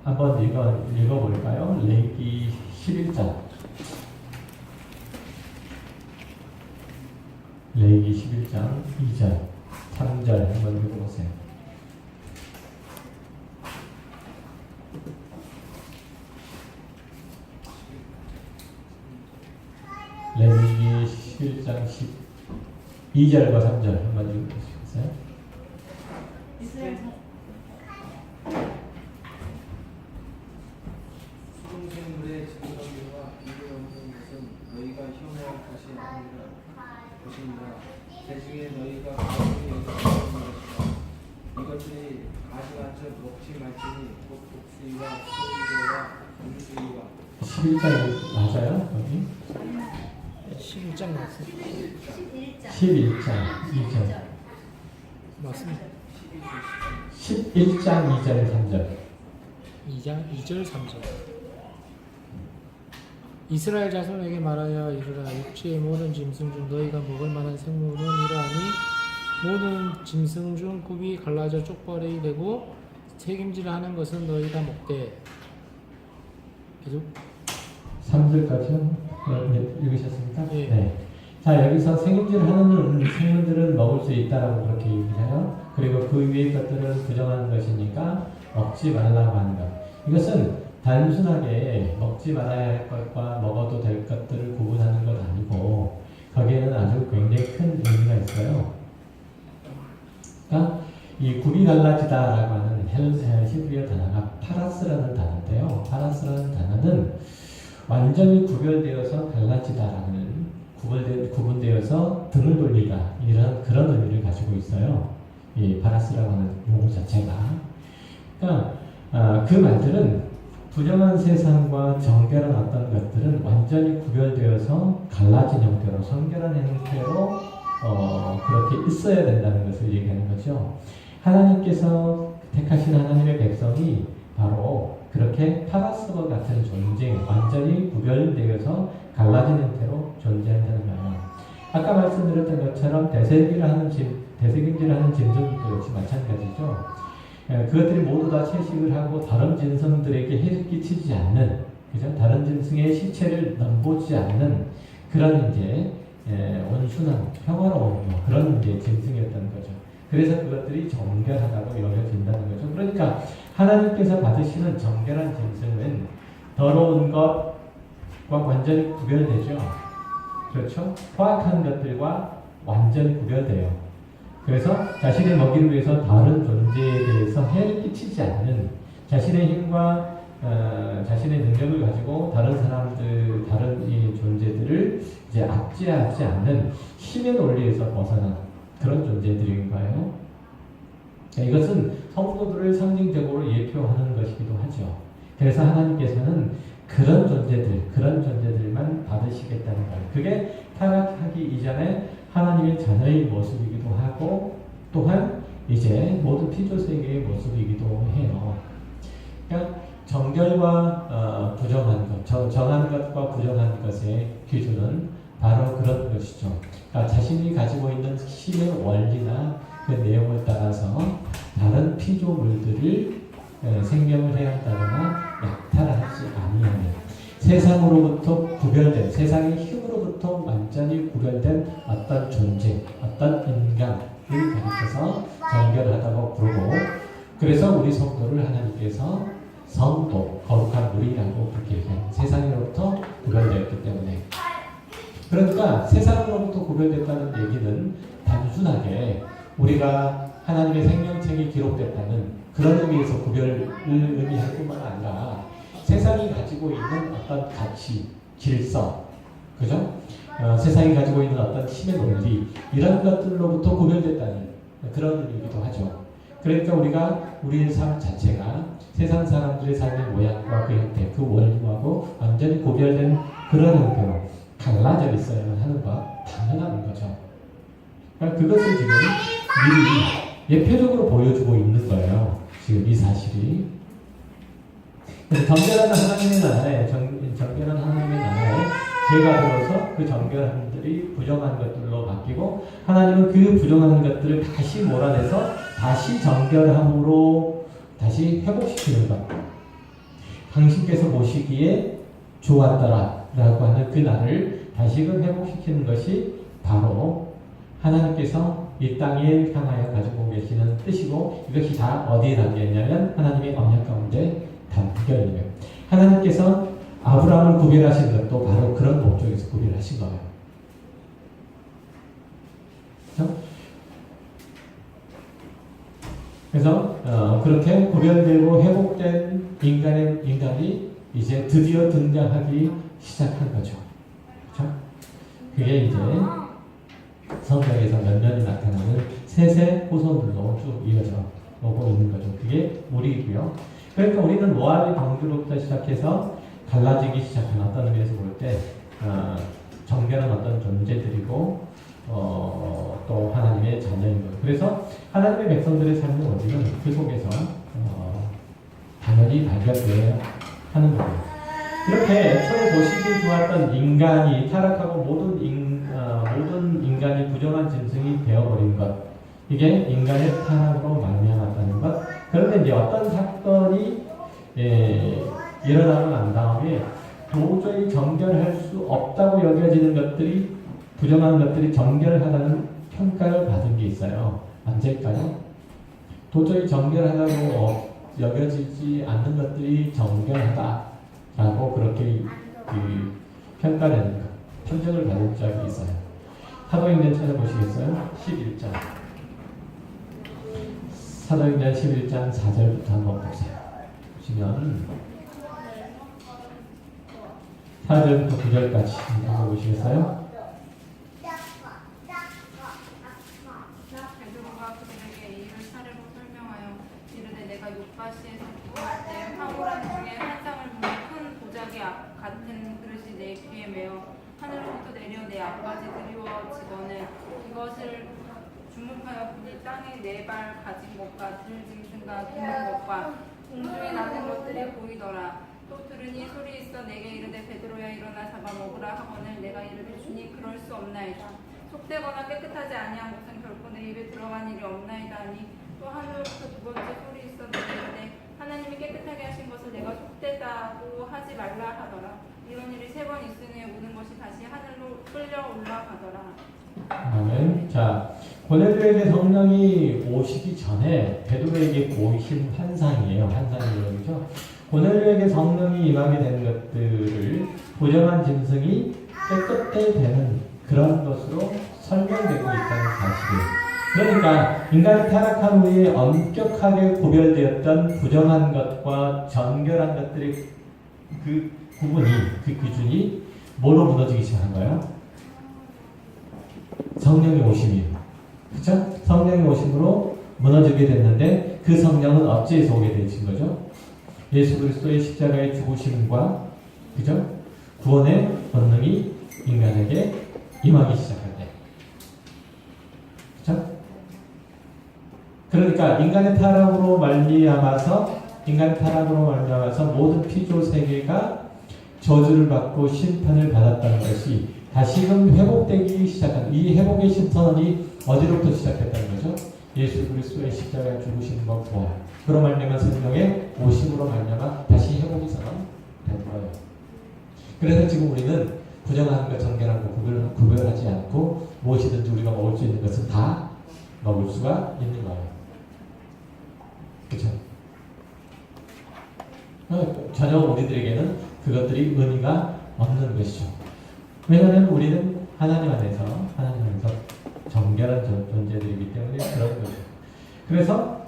한번 읽어볼까요? 레위기 11장. 레위기 11장 2절, 3절 한번 읽어보세요. 11장 12절과 3절 한번 읽어보시겠어요? 수동생물의 증거기와 비교 없는 것은 너희가 혐오할 것이 아니라 것이니라. 대중에 너희가 거룩히 여기는 것이다. 이것들이 가증한 적 먹지 말지니 곧 독수리와 소리와 음수리와 11장 맞아요? 거기? 11장 맞습니다. 11장 2절 맞습니다. 11장 2절 3절 2장 2절 3절. 이스라엘 자손에게 말하여 이르라. 육지의 모든 짐승 중 너희가 먹을 만한 생물은 이러하니 모든 짐승 중 굽이 갈라져 쪽발이 되고 책임질하는 것은 너희가 먹되. 계속 3절까지요? 읽으셨습니까? 예. 네. 자, 여기서 생임질하는 생물들은 먹을 수 있다라고 그렇게 얘기해요. 그리고 그 위의 것들은 부정한 것이니까 먹지 말라고 하는 것. 이것은 단순하게 먹지 말아야 할 것과 먹어도 될 것들을 구분하는 것 아니고 거기에는 아주 굉장히 큰 의미가 있어요. 그러니까 이 굽이 갈라지다라고 하는 히브리어 단어가 파라스라는 단어인데요. 파라스라는 단어는 완전히 구별되어서 갈라지다라는 구분되어서 등을 돌리다 이런 그런 의미를 가지고 있어요. 이 파라스라고 하는 용어 자체가. 그러니까 그 말들은 부정한 세상과 정결한 어떤 것들은 완전히 구별되어서 갈라진 형태로 성결한 형태로 그렇게 있어야 된다는 것을 얘기하는 거죠. 하나님께서 택하신 하나님의 백성이 바로 그렇게 파라스와 같은 존재, 완전히 구별되어서 갈라진 형태로 존재한다는 거예요. 아까 말씀드렸던 것처럼 대세김질을 하는 짐승도 역시 마찬가지죠. 그것들이 모두 다 채식을 하고 다른 짐승들에게 해를 끼치지 않는, 그죠? 다른 짐승의 시체를 넘보지 않는 그런 이제 온순한 평화로운 그런 이제 짐승이었다는 거죠. 그래서 그것들이 정결하다고 여겨진다는 거죠. 그러니까 하나님께서 받으시는 정결한 짐승은 더러운 것과 완전히 구별되죠. 그렇죠? 허악한 것들과 완전히 구별돼요. 그래서 자신의 먹이를 위해서 다른 존재에 대해서 해를 끼치지 않는 자신의 힘과 자신의 능력을 가지고 다른 사람들, 다른 이 존재들을 이제 압제하지 않는 힘의 논리에서 벗어난 그런 존재들인 거예요. 이것은 성도들을 상징적으로 예표하는 것이기도 하죠. 그래서 하나님께서는 그런 존재들만 받으시겠다는 거예요. 그게 타락하기 이전에 하나님의 자녀의 모습이기도 하고 또한 이제 모든 피조세계의 모습이기도 해요. 그러니까 정결과 부정한 것, 정한 것과 부정한 것의 기준은 바로 그런 것이죠. 그러니까 자신이 가지고 있는 신의 원리나 그 내용을 따라서 다른 피조물들을 생명을 해한다거나 약탈하지 아니하는 세상으로부터 구별된, 세상의 힘으로부터 완전히 구별된 어떤 존재, 어떤 인간을 가리켜서 정결하다고 부르고, 그래서 우리 성도를 하나님께서 성도, 거룩한 무리라고 그렇게 얘기해요. 세상으로부터 구별되었기 때문에. 그러니까 세상으로부터 구별됐다는 얘기는 단순하게 우리가 하나님의 생명책이 기록됐다는 그런 의미에서 구별을 의미할 뿐만 아니라 세상이 가지고 있는 어떤 가치, 질서, 그죠? 세상이 가지고 있는 어떤 힘의 논리, 이런 것들로부터 구별됐다는 그런 의미이기도 하죠. 그러니까 우리가 우리의 삶 자체가 세상 사람들의 삶의 모양과 그 형태, 그 원리하고 완전히 구별된 그런 형태로 갈라져 있어야만 하는 것, 당연한 거죠. 그러니까 그것을 지금 미리 예표적으로 보여주고 있는 거예요. 지금 이 사실이. 정결한 하나님의 나라에, 정결한 하나님의 나라에 죄가 들어서 그 정결함들이 부정한 것들로 바뀌고 하나님은 그 부정한 것들을 다시 몰아내서 다시 정결함으로 다시 회복시키는 것. 당신께서 보시기에 좋았더라 라고 하는 그 날을 다시금 회복시키는 것이 바로 하나님께서 이 땅에 향하여 가지고 계시는 뜻이고, 이것이 다 어디에 담겨있냐면 하나님의 언약 가운데 담겨있는 거예요. 하나님께서 아브라함을 구별하신 것도 바로 그런 목적에서 구별하신 거예요. 그렇죠? 그래서 그렇게 구별되고 회복된 인간이 이제 드디어 등장하기 시작한 거죠. 그렇죠? 그게 이제 성경에서 몇 년이 나타나는 세세 후손들로 쭉 이어져 오고 있는 거죠. 그게 우리이고요. 그러니까 우리는 모압의 동족부터 시작해서 갈라지기 시작한 어떤 의미에서 볼 때 정결한 어떤 존재들이고 또 하나님의 자녀인 거예요. 그래서 하나님의 백성들의 삶의 원리는 그 속에서 당연히 발견되어야 하는 거예요. 이렇게 애초에 보시기 좋았던 인간이 타락하고 모든 인간이 부정한 짐승이 되어버린 것, 이게 인간의 타락으로 말미암았다는 것. 그런데 이제 어떤 사건이 일어나고 난 다음에 도저히 정결할 수 없다고 여겨지는 것들이, 부정한 것들이 정결하다는 평가를 받은 게 있어요. 언제일까요? 도저히 정결하다고 여겨지지 않는 것들이 정결하다라고 그렇게 평가되는 것, 평정을 받은 적이 있어요. 사도행전 찾아보시겠어요? 11장. 사도행전 11장 4절부터 한번 보세요. 보시면 4절부터 9절까지 한번 보시겠어요? 베드로가 그들에게 이를 차례로 설명하여 이르되 내가 요파시에서 기도할 때 화물한 중에 한 쌍을 보니 큰 보자기 같은 그릇이 내 귀에 매어 하늘로부터 내려 내 앞까지 드리워지거늘 이것을 주목하여 보니 땅에 네 발 가진 것과 들짐승과 기는 것과 공중에 나는 것들이 보이더라. 또 들으니 소리 있어 내게 이르되 베드로야 일어나 잡아먹으라 하거늘 내가 이르되 주니 그럴 수 없나이다. 속되거나 깨끗하지 아니한 것은 결코 내 입에 들어간 일이 없나이다 하니 또 하늘로부터 두 번째 소리 있어 내게 이르되 하나님이 깨끗하게 하신 것을 내가 속되다고 하지 말라 하더라. 이런 일이 3번 있으니 모든 것이 다시 하늘로 끌려 올라가더라. 아멘. 자, 고넬료에게 성령이 오시기 전에 베드로에게 보이신 환상이에요. 환상이에요. 그죠? 고넬료에게 성령이 임하게 된 것들을 부정한 짐승이 깨끗해 되는 그런 것으로 설명되고 있다는 사실이에요. 그러니까 인간이 타락한 후에 엄격하게 구별되었던 부정한 것과 정결한 것들의 그 구분이, 그 기준이 뭐로 무너지기 시작한 거예요? 성령의 오심이에요. 그쵸? 성령의 오심으로 무너지게 됐는데 그 성령은 어찌에서 오게 되신 거죠? 예수 그리스도의 십자가의 죽으심과 그죠? 구원의 권능이 인간에게 임하기 시작할 때. 그쵸? 그러니까 인간의 타락으로 말미암아서 모든 피조 세계가 저주를 받고 심판을 받았다는 것이 다시금 회복되기 시작한, 이 회복의 심선이 어디로부터 시작했다는 거죠? 예수 그리스도의 십자가의 죽으심과 구원, 그로 말미암아 성령의 오심으로 말미암아 다시 회복이 선언된 거예요. 그래서 지금 우리는 부정한 것, 정결한 것 구별하지 않고 무엇이든지 우리가 먹을 수 있는 것은 다 먹을 수가 있는 거예요. 그렇죠? 전혀 우리들에게는 그것들이 의미가 없는 것이죠. 왜냐하면 우리는 하나님 안에서 정결한 존재들이기 때문에 그런 거죠. 그래서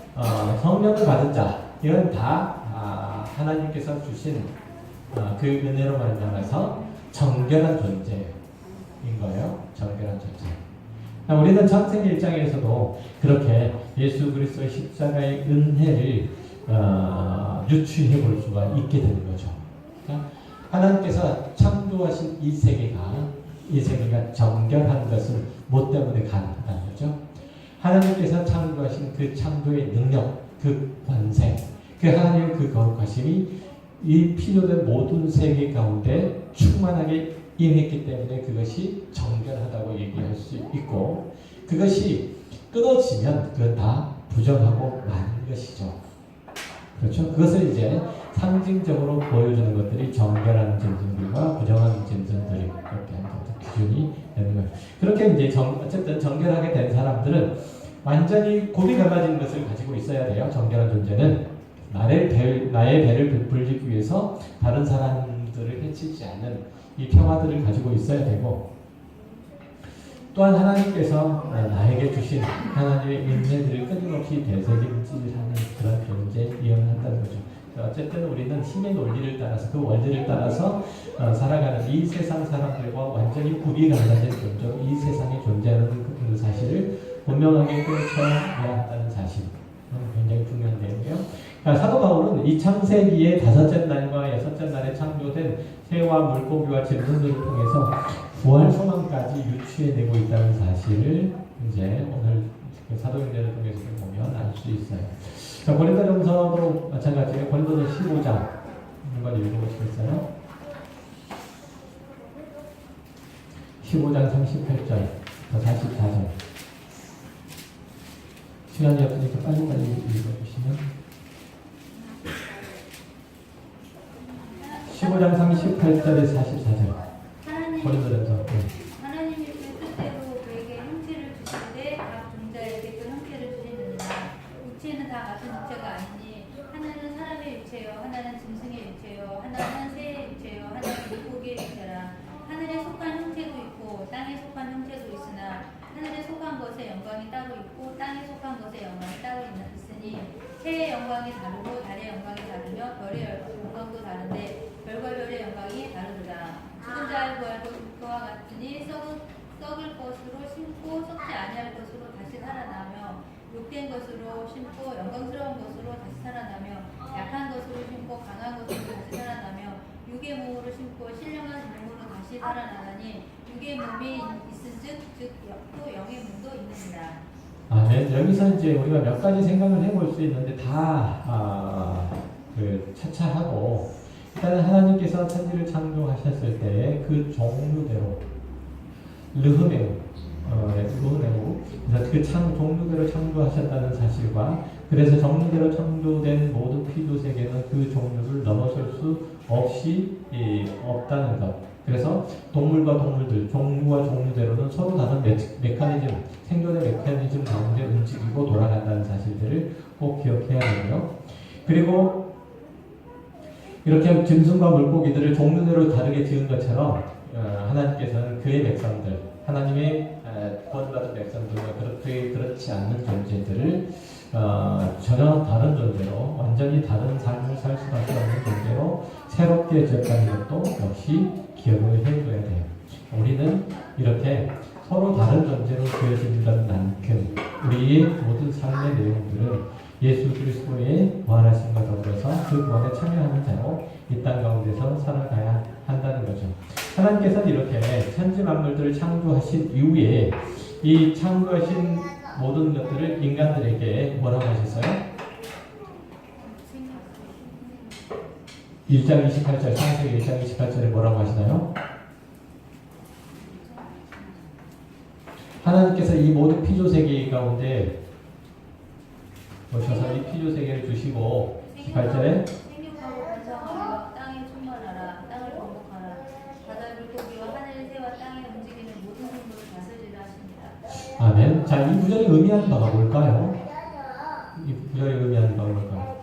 성령을 받은 자, 이건 다 하나님께서 주신 그 은혜로 말미암아서 정결한 존재인 거예요. 정결한 존재. 우리는 창세기 1장에서도 그렇게 예수 그리스도의 십자가의 은혜를 유추해 볼 수가 있게 되는 거죠. 그러니까 하나님께서 창조하신 이 세계가 정결한 것은 뭐 때문에 가능하다는 거죠? 하나님께서 창조하신 그 창조의 능력, 그 권세, 그 하나님의 그 거룩하심이 이 필요된 모든 세계 가운데 충만하게 임했기 때문에 그것이 정결하다고 얘기할 수 있고, 그것이 끊어지면 그건 다 부정하고 많은 것이죠. 그렇죠? 그것을 이제 상징적으로 보여주는 것들이 정결한 짐승들과 부정한 짐승들이 이렇게 하는 기준이 되는 거예요. 그렇게 이제 어쨌든 정결하게 된 사람들은 완전히 고비 갈라진 것을 가지고 있어야 돼요. 정결한 존재는 나의 배를 베풀기 위해서 다른 사람들을 해치지 않는 이 평화들을 가지고 있어야 되고, 또한 하나님께서 나에게 주신 하나님의 인내들을 끊임없이 되새김질하는 그런 존재 이해한다는 거죠. 어쨌든 우리는 힘의 논리를 따라서 그 원리를 따라서 살아가는 이 세상 사람들과 완전히 구비 갈라진 존재로 이 세상에 존재하는 그 사실을 분명하게 깨우쳐야 한다는 사실. 굉장히 중요한 내용이에요. 사도 바울은 이 창세기의 5째 날과 6째 날에 창조된 새와 물고기와 짐승들을 통해서 부활 소망까지 유추해내고 있다는 사실을 이제 오늘 사도행전을 통해서 보면 알 수 있어요. 자, 고린도전서도 마찬가지예요. 고린도전 15장 한번 읽어보시겠어요? 15장 38절, 44절. 시간이 없으니까 빨리빨리 읽어주시면. 15장 38절에 44절. 고린도전서. 하나님이 그 뜻대로 그에게 형체를 주시되 각 종자에게 그 형체를 주시느니라. 육체는 다 같은 육체가 아니니 하나는 사람의 육체요 하나는 짐승의 육체요 하나는 새의 육체요 하나는 물고기의 육체라. 하늘에 속한 형체도 있고 땅에 속한 형체도 있으나 하늘에 속한 것의 영광이 따로 있고 땅에 속한 것의 영광이 따로 있으니 새의 영광이 다르고 달의 영광이 다르며 별의 영광도 다른데 별과 별의 영광이 다르더라. 죽은 자의 부활도 그와 같으니 썩을 것으로 심고 썩지 아니할 것으로 다시 살아나며 욕된 것으로 심고 영광스러운 것으로 다시 살아나며 약한 것으로 심고 강한 것으로 다시 살아나며 육의 몸으로 심고 신령한 몸으로 다시 살아나니 육의 몸이 있은즉 또 영의 몸도 있느니라. 네. 여기서 이제 우리가 몇 가지 생각을 해볼 수 있는데 차차하고 일단은 하나님께서 천지를 창조하셨을 때 그 종류대로 르흐메우 그래서 그 종류대로 창조하셨다는 사실과 그래서 종류대로 창조된 모든 피조 세계는 그 종류를 넘어설 수 없이 없다는 것. 그래서 동물과 동물들, 종류와 종류대로는 서로 다른 메커니즘, 생존의 메커니즘 가운데 움직이고 돌아간다는 사실들을 꼭 기억해야 되고요. 그리고 이렇게 짐승과 물고기들을 종류대로 다르게 지은 것처럼 하나님께서는 그의 백성들, 하나님의 구원받은 백성들과 그렇지 않는 존재들을 전혀 다른 존재로 완전히 다른 삶을 살 수밖에 없는 존재로 새롭게 지었다는 것도 역시 기억을 해줘야 돼요. 우리는 이렇게 서로 다른 존재로 되어진다는 만큼 우리의 모든 삶의 내용들은 예수 그리스도의 부활하심과 더불어서 그 구원에 참여하는 자로 이 땅 가운데서 살아가야 한다는 거죠. 하나님께서는 이렇게 천지 만물들을 창조하신 이후에 이 창조하신 모든 것들을 인간들에게 뭐라고 하셨어요? 1장 28절, 창세기 1장 28절에 뭐라고 하시나요? 하나님께서 이 모든 피조세계 가운데 오셔서 이 피조세계를 주시고 28절에 생육하고 번성하여 땅에 충만하라. 땅을 정복하라. 바다 물고기와 하늘의 새와 땅에 움직이는 모든 생물을 다스리라 하십니다. 아멘. 자, 이 구절이 의미하는 바가 뭘까요? 이 구절이 의미하는 바가 뭘까요?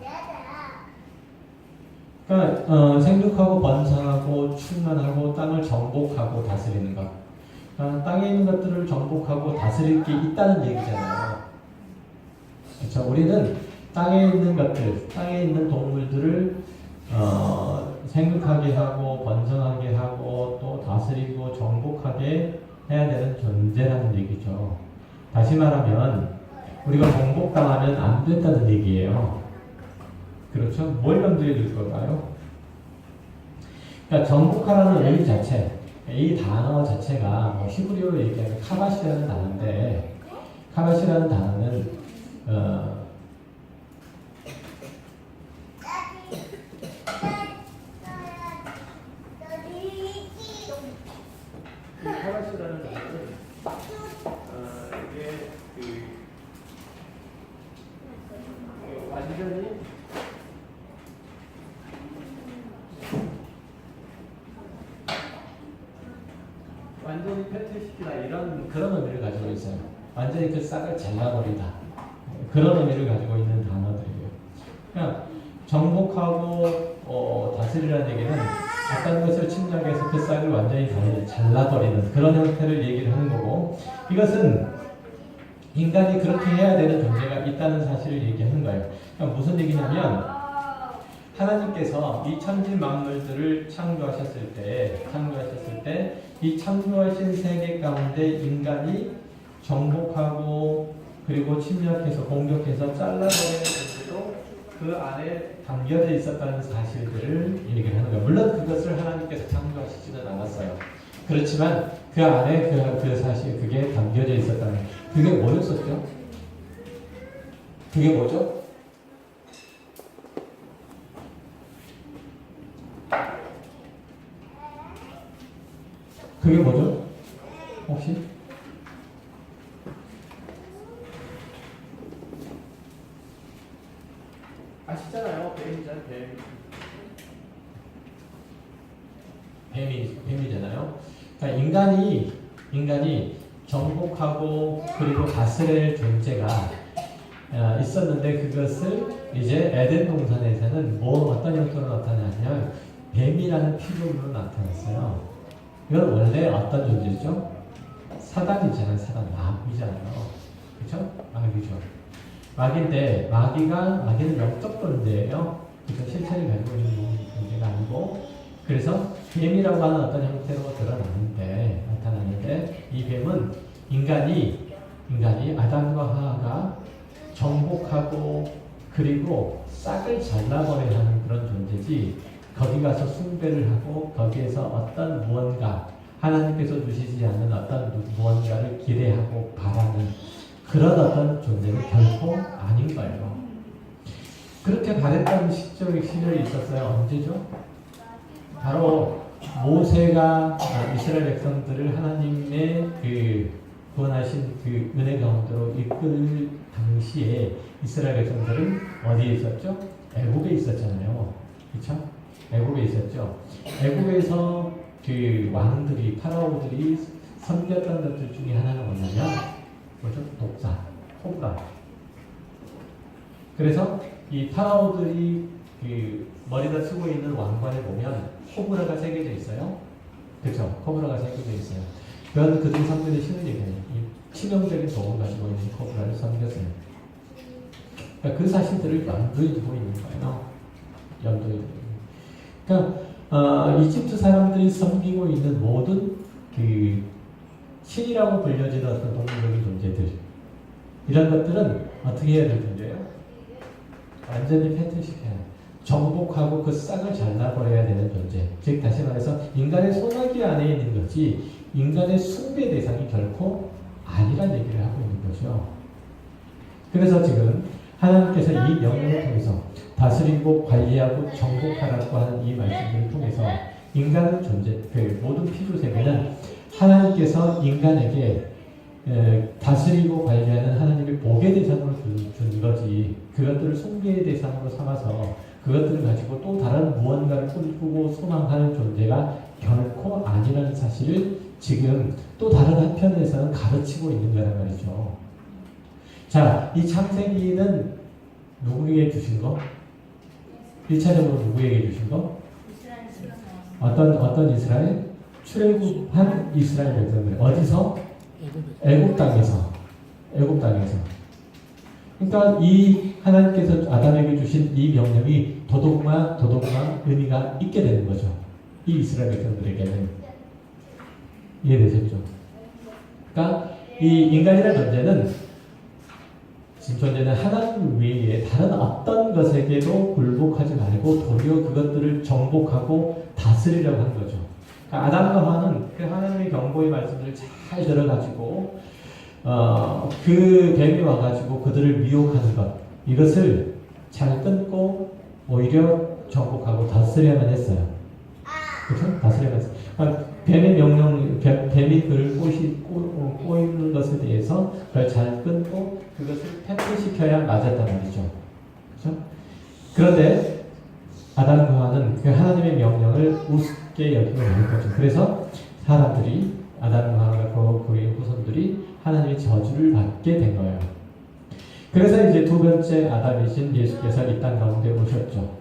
그러니까 생육하고 번성하고 충만하고 땅을 정복하고 다스리는 것. 땅에 있는 것들을 정복하고 다스릴 게 있다는 얘기잖아요. 그렇죠? 우리는 땅에 있는 것들, 땅에 있는 동물들을 생육하게 하고 번성하게 하고 또 다스리고 정복하게 해야 되는 존재라는 얘기죠. 다시 말하면 우리가 정복당하면 안 된다는 얘기예요. 그렇죠? 뭘 염두에 둘 걸까요? 그러니까 정복하라는 의미 자체, 이 단어 자체가 뭐 히브리어로 얘기하면 카바시라는 단어인데, 카바시라는 단어는 카바시라는 단어는 이게 완전히 패트시키다 이런 그런 의미를 가지고 있어요. 완전히 그 싹을 잘라버리다 그런 의미를 가지고 있는 단어들이에요. 그냥 정복하고 다스리라는 얘기는 어떤 것을 침략해서 그 싹을 완전히 잘라버리는 그런 형태를 얘기를 하는 거고, 이것은 인간이 그렇게 해야 되는 존재가 있다는 사실을 얘기하는 거예요. 그러니까 무슨 얘기냐면 하나님께서 이 천지 만물들을 창조하셨을 때 이 창조하신 세계 가운데 인간이 정복하고 그리고 침략해서 공격해서 잘라버리는 존재도 그 안에 담겨져 있었다는 사실들을 얘기를 하는 거예요. 물론 그것을 하나님께서 창조하시지는 않았어요. 그렇지만 그 안에 그 사실 그게 담겨져 있었다는 거예요. 그게 뭐였었죠? 그게 뭐죠? 그게 뭐죠? 혹시? 아시잖아요. 뱀이잖아요. 뱀. 뱀이잖아요. 그러니까 인간이 정복하고 그리고 다스릴 존재가 있었는데 그것을 이제 에덴 동산에서는 어떤 형태로 나타나냐면 뱀이라는 피조물로 나타났어요. 이건 원래 어떤 존재죠? 사단이잖아요. 마귀잖아요. 그렇죠? 마귀죠. 마귀인데 마귀는 영적 존재예요. 그래서 실체를 가지고 있는 존재가 아니고 그래서 뱀이라고 하는 어떤 형태로 나타나는데 이 뱀은 인간이 아담과 하와가 정복하고 그리고 싹을 잘라버려야 하는 그런 존재지 거기 가서 숭배를 하고 거기에서 어떤 무언가 하나님께서 주시지 않는 어떤 무언가를 기대하고 바라는 그런 어떤 존재는 결코 아닌 거예요. 그렇게 바랬던 시절이 있었어요. 언제죠? 바로 모세가 이스라엘 백성들을 하나님의 그 구원하신 그 은혜 가운데로 이끌 당시에 이스라엘 백성들은 어디에 있었죠? 애국에 있었잖아요. 그렇죠? 애국에 있었죠. 애국에서 그 왕들이 파라오들이 섬겼던 것들 중에 하나는 뭐냐면 뭐죠? 독사, 코브라. 그래서 이 파라오들이 그 머리다 쓰고 있는 왕관에 보면 코브라가 새겨져 있어요. 그렇죠? 코브라가 새겨져 있어요. 그건 그들이 섬기는 신을 얘기해요. 이 치명적인 독을 가지고 있는 코브라를 섬겼어요. 그러니까 그 사실들을 염두에 두고 있는 거예요. 염두에 두고. 그러니까 이집트 사람들이 섬기고 있는 모든 그 신이라고 불려지는 어떤 동물적인 존재들 이런 것들은 어떻게 해야 될 존재예요? 완전히 폐퇴시켜야 해요. 정복하고 그 싹을 잘라버려야 되는 존재. 즉 다시 말해서 인간의 소나기 안에 있는 거지 인간의 숭배 대상이 결코 아니란 얘기를 하고 있는 거죠. 그래서 지금 하나님께서 이 명령을 통해서 다스리고 관리하고 정복하라고 하는 이 말씀들을 통해서 인간의 존재, 그 모든 피조 세계는 하나님께서 인간에게 다스리고 관리하는 하나님의 복의 대상으로 준 거지 그것들을 숭배의 대상으로 삼아서 그것들을 가지고 또 다른 무언가를 꿈꾸고 소망하는 존재가 결코 아니라는 사실을 지금 또 다른 한편에서는 가르치고 있는 거란 말이죠. 자, 이 창세기는 누구에게 주신 거? 1차적으로 누구에게 주신 거? 어떤 이스라엘? 출애굽한 이스라엘 백성들. 어디서? 애굽 땅에서. 그러니까 이 하나님께서 아담에게 주신 이 명령이 도덕만 의미가 있게 되는 거죠. 이 이스라엘 백성들에게는. 이해되셨죠? 그러니까 이 인간이라는 존재는 하나님 외에 다른 어떤 것에게도 굴복하지 말고 도리어 그것들을 정복하고 다스리려고 한 거죠. 그러니까 아담과 하와는 그 하나님의 경고의 말씀들을 잘 들어가지고 그 뱀이 와가지고 그들을 미혹하는 것 이것을 잘 끊고 오히려 정복하고 다스려야만 했어요. 그렇죠? 다스려야만 했어요. 그러니까 뱀의 명령, 뱀이 그를 꼬이는 것에 대해서 그걸 잘 끊고 그것을 폐퇴시켜야 맞았단 말이죠. 그렇죠? 그런데 아담과 하와는 그 하나님의 명령을 우습게 여기고 있는 거죠. 그래서 사람들이 아담과 하와가 그의 후손들이 하나님의 저주를 받게 된 거예요. 그래서 이제 두 번째 아담이신 예수께서 이 땅 가운데 오셨죠.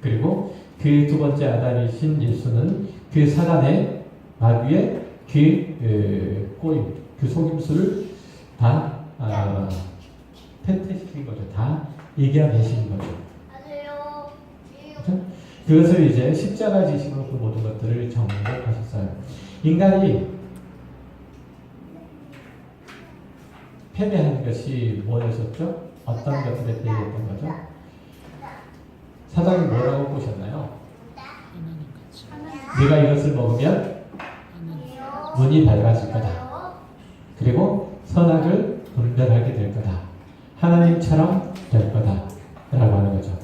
그리고 그 두 번째 아담이신 예수는 그 사단의 마귀의 그 꼬임, 그 속임수를 다 퇴퇴시킨 거죠. 다 이겨내신 거죠. 그렇죠? 그것을 이제 십자가 지심으로 그 모든 것들을 정복하셨어요. 인간이 패배하는 것이 뭐였었죠? 어떤 것들에 패배했던 거죠? 사단이 뭐라고 보셨나요? 네가 이것을 먹으면 눈이 밝아질 거다. 그리고 선악을 분별하게 될 거다. 하나님처럼 될 거다. 라고 하는 거죠.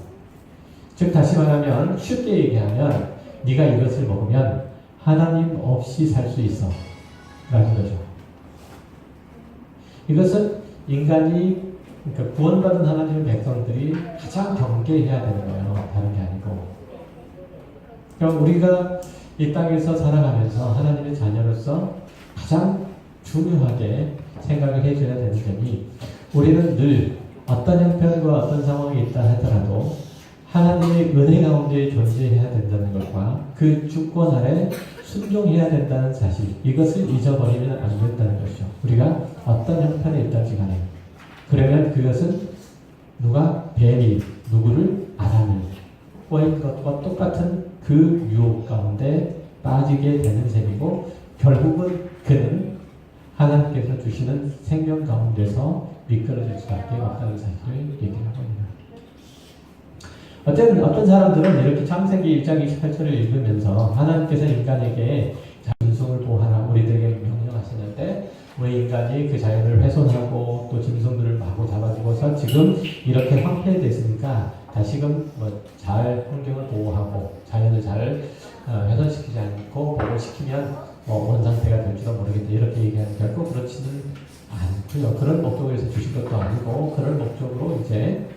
즉 다시 말하면 쉽게 얘기하면 네가 이것을 먹으면 하나님 없이 살 수 있어. 라는 거죠. 이것은 인간이 그러니까 구원받은 하나님의 백성들이 가장 경계해야 되는 거예요. 다른 게 아니고. 그럼 우리가 이 땅에서 살아가면서 하나님의 자녀로서 가장 중요하게 생각을 해줘야 되는 점이 우리는 늘 어떤 형편과 어떤 상황이 있다 하더라도 하나님의 은혜 가운데 존재해야 된다는 것과 그 주권 아래 순종해야 된다는 사실, 이것을 잊어버리면 안 된다는 것이죠. 우리가 어떤 형편에 있든지 간에. 그러면 그것은 누가 뱀이 누구를 아담을 꼬인 것과 똑같은 그 유혹 가운데 빠지게 되는 셈이고, 결국은 그는 하나님께서 주시는 생명 가운데서 미끄러질 수밖에 없다는 사실을 얘기하고 있습니다. 어떤 사람들은 이렇게 창세기 1장 28절을 읽으면서 하나님께서 인간에게 짐승을 보호하라 우리들에게 명령하시는데 왜 인간이 그 자연을 훼손하고 또 짐승들을 마구 잡아주고서 지금 이렇게 황폐됐으니까 다시금 잘 환경을 보호하고 자연을 잘 훼손시키지 않고 보호시키면 원상태가 될지도 모르겠다 이렇게 얘기하는 결코 그렇지는 않고요. 그런 목적에서 주신 것도 아니고 그런 목적으로 이제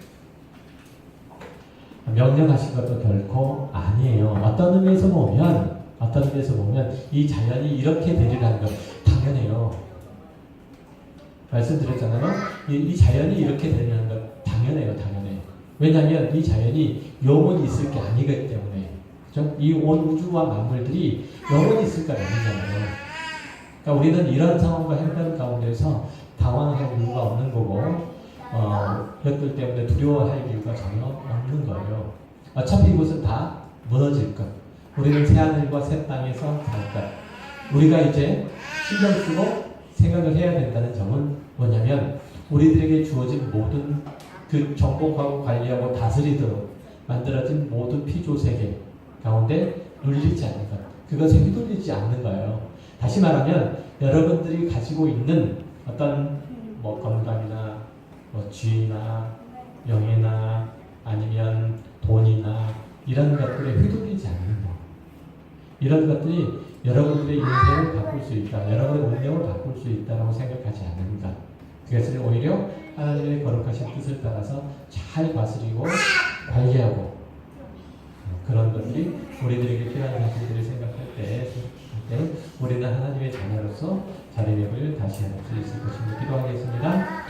명령하신 것도 결코 아니에요. 어떤 의미에서 보면 이 자연이 이렇게 되리라는 것 당연해요. 말씀드렸잖아요. 이 자연이 이렇게 되리라는 것 당연해요. 왜냐하면 이 자연이 영원히 있을 게 아니기 때문에. 그죠? 이 온 우주와 만물들이 영원히 있을 게 아니잖아요. 그러니까 우리는 이런 상황과 형편 가운데서 당황할 이유가 없는 거고 이것들 때문에 두려워할 이유가 전혀 없는 거예요. 어차피 이곳은 다 무너질 것. 우리는 새하늘과 새 땅에서 살 것. 우리가 이제 신경 쓰고 생각을 해야 된다는 점은 뭐냐면 우리들에게 주어진 모든 그 정복하고 관리하고 다스리도록 만들어진 모든 피조세계 가운데 눌리지 않는 것. 그것에 휘둘리지 않는 거예요. 다시 말하면 여러분들이 가지고 있는 어떤 건강이나 쥐나 명예나 아니면 돈이나 이런 것들에 휘둘리지 않는 것. 이런 것들이 여러분들의 인생을 바꿀 수 있다. 여러분의 운명을 바꿀 수 있다고 생각하지 않는 것. 그것을 오히려 하나님의 거룩하신 뜻을 따라서 잘 다스리고 관리하고 그런 것들이 우리들에게 필요한 사실들을 생각할 때 우리는 하나님의 자녀로서 자리매김을 다시 할 수 있을 것임을 기도하겠습니다.